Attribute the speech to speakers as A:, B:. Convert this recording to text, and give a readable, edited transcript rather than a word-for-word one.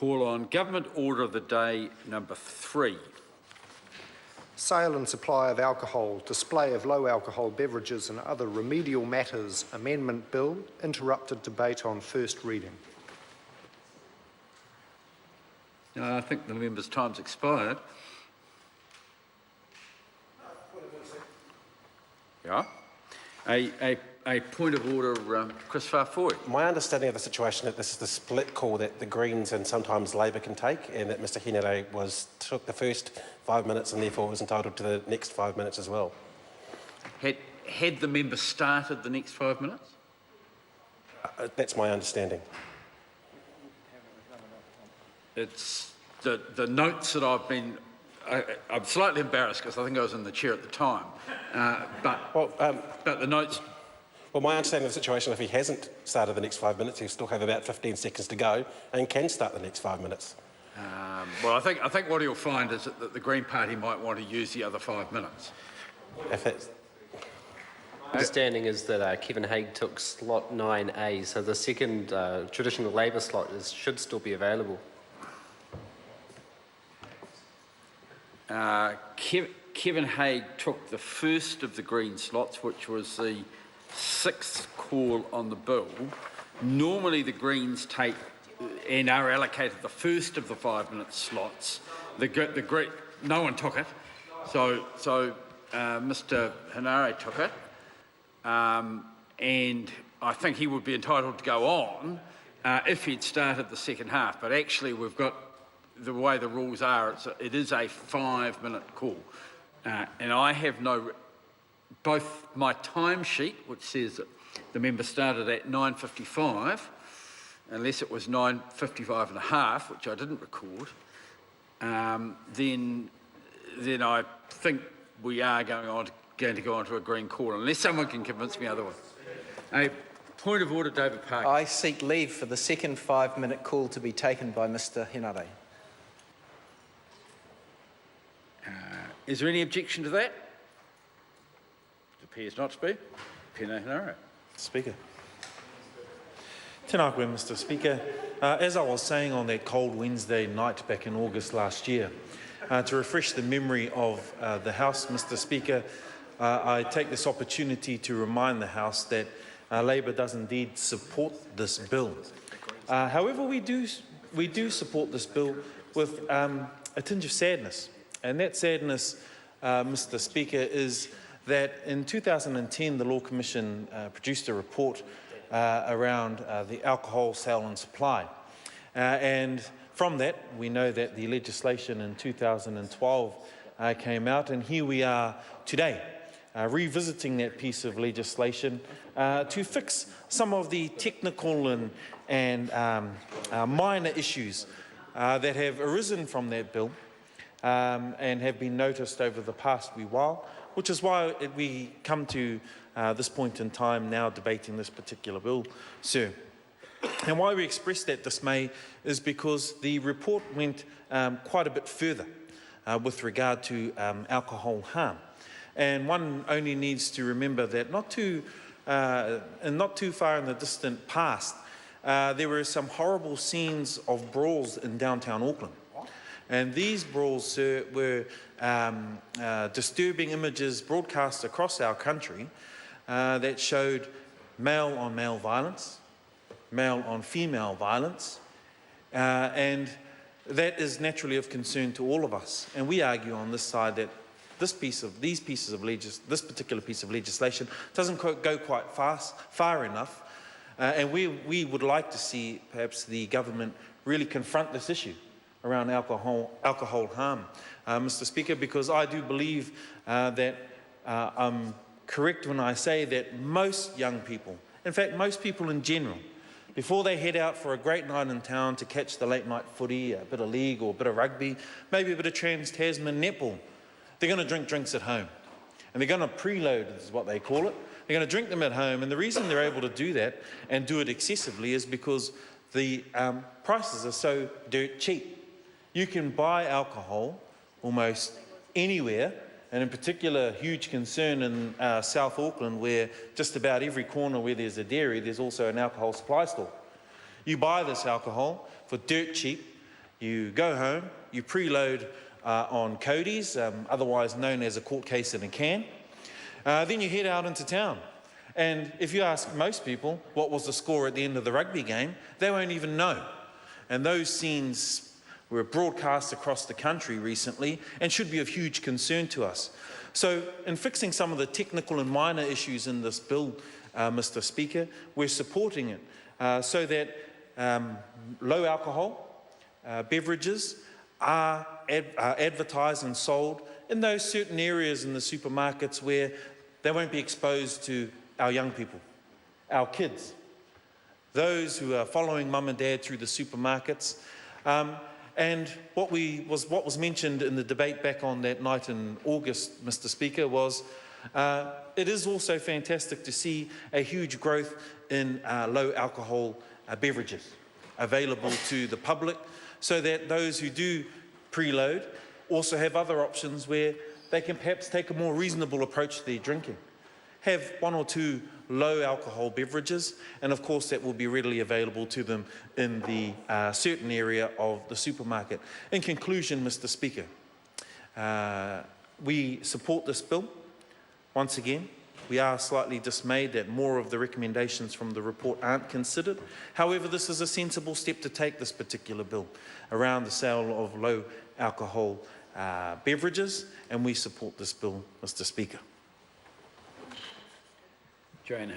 A: call on Government Order of the Day number 3.
B: Sale and supply of alcohol, display of low alcohol beverages and other remedial matters amendment bill, interrupted debate on first reading.
A: I think the member's time's expired. Yeah. A point of order, Chris Farfoy.
C: My understanding of the situation is that this is the split call that the Greens and sometimes Labor can take, and that Mr Henare took the first 5 minutes and therefore was entitled to the next 5 minutes as well.
A: Had the member started the next 5 minutes?
C: That's my understanding.
A: It's the notes that I've been. I'm slightly embarrassed because I think I was in the chair at the time, but the notes.
C: Well, my understanding of the situation, if he hasn't started the next 5 minutes, he'll still have about 15 seconds to go and can start the next 5 minutes.
A: Well, I think what he'll find is that the Green Party might want to use the other 5 minutes.
C: If it's
D: My understanding is that Kevin Haig took slot 9A, so the second traditional Labor slot should still be available.
A: Kevin Haig took the first of the Green slots, which was the 6th call on the bill. Normally the Greens take and are allocated the first of the 5 minute slots. No one took it, so Mr Henare took it, and I think he would be entitled to go on if he'd started the second half. But actually, we've got the way the rules are. It is a 5 minute call, and I have both my timesheet, which says that the member started at 9:55, unless it was 9:55 and a half, which I didn't record, then I think we are going to go on to a green call, unless someone can convince me otherwise. A point of order, David Parker.
E: I seek leave for the second 5 minute call to be taken by Mr Henare.
A: Is there any objection to that? It appears not to be. Pena Henare.
F: Speaker. Tēnā koe, Mr Speaker. As I was saying on that cold Wednesday night back in August last year, to refresh the memory of the House, Mr Speaker, I take this opportunity to remind the House that Labor does indeed support this bill. However, we do support this bill with a tinge of sadness. And that sadness, Mr Speaker, is that in 2010 the Law Commission produced a report around the alcohol sale and supply. And from that, we know that the legislation in 2012 came out, and here we are today, revisiting that piece of legislation to fix some of the technical and minor issues that have arisen from that bill and have been noticed over the past wee while, which is why we come to this point in time now debating this particular bill, sir. And why we express that dismay is because the report went quite a bit further with regard to alcohol harm. And one only needs to remember that not too far in the distant past, there were some horrible scenes of brawls in downtown Auckland. And these brawls, sir, were disturbing images broadcast across our country that showed male-on-male violence, male-on-female violence, and that is naturally of concern to all of us. And we argue on this side that this particular piece of legislation doesn't go quite far enough, and we would like to see perhaps the government really confront this issue around alcohol harm, Mr Speaker, because I do believe that I'm correct when I say that most young people, in fact most people in general, before they head out for a great night in town to catch the late night footy, a bit of league or a bit of rugby, maybe a bit of trans-Tasman netball, they're going to drink drinks at home. And they're going to preload, is what they call it. They're going to drink them at home, and the reason they're able to do that and do it excessively is because the prices are so dirt cheap. You can buy alcohol almost anywhere, and in particular a huge concern in South Auckland, where just about every corner where there's a dairy, there's also an alcohol supply store. You buy this alcohol for dirt cheap, You go home, you preload on Cody's, otherwise known as a court case in a can. Then you head out into town. And if you ask most people what was the score at the end of the rugby game, they won't even know. And those scenes were broadcast across the country recently and should be of huge concern to us. So in fixing some of the technical and minor issues in this bill, Mr. Speaker, we're supporting it so that low alcohol beverages are advertised and sold in those certain areas in the supermarkets where they won't be exposed to our young people, our kids, those who are following mum and dad through the supermarkets. And what was mentioned in the debate back on that night in August, Mr. Speaker, was it is also fantastic to see a huge growth in low alcohol beverages available to the public, so that those who do preload also have other options where they can perhaps take a more reasonable approach to their drinking. Have one or two low alcohol beverages, and of course that will be readily available to them in the certain area of the supermarket. In conclusion, Mr. Speaker, we support this bill. Once again, we are slightly dismayed that more of the recommendations from the report aren't considered. However, this is a sensible step to take, this particular bill around the sale of low alcohol beverages, and we support this bill, Mr. Speaker.
A: Joanne